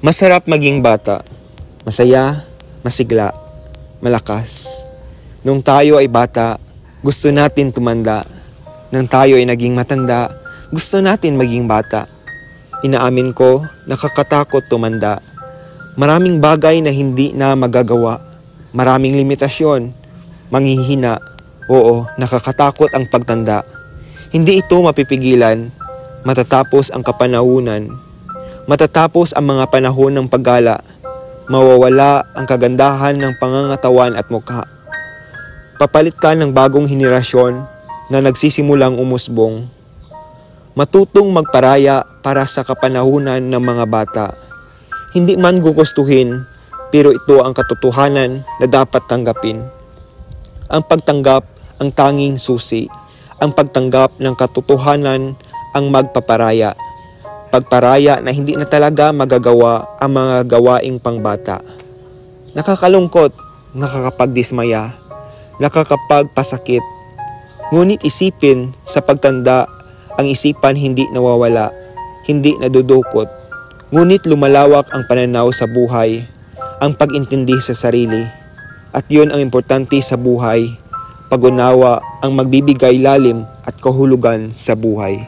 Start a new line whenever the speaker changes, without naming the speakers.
Masarap maging bata. Masaya, masigla, malakas. Nung tayo ay bata, gusto natin tumanda. Nang tayo ay naging matanda, gusto natin maging bata. Inaamin ko, nakakatakot tumanda. Maraming bagay na hindi na magagawa. Maraming limitasyon, manghihina. Oo, nakakatakot ang pagtanda. Hindi ito mapipigilan. Matatapos ang kapanahunan. Matatapos ang mga panahon ng paggala. Mawawala ang kagandahan ng pangangatawan at mukha. Papalit ka ng bagong henerasyon na nagsisimulang umusbong. Matutong magparaya para sa kapanahunan ng mga bata. Hindi man gugustuhin, pero ito ang katotohanan na dapat tanggapin. Ang pagtanggap ang tanging susi. Ang pagtanggap ng katotohanan ang magpaparaya. Pagparaya na hindi na talaga magagawa ang mga gawaing pangbata. Nakakalungkot, nakakapagdismaya, nakakapagpasakit. Ngunit isipin, sa pagtanda, ang isipan hindi nawawala, hindi nadudukot. Ngunit lumalawak ang pananaw sa buhay, ang pag-intindi sa sarili. At yun ang importante sa buhay, pag-unawa ang magbibigay lalim at kahulugan sa buhay.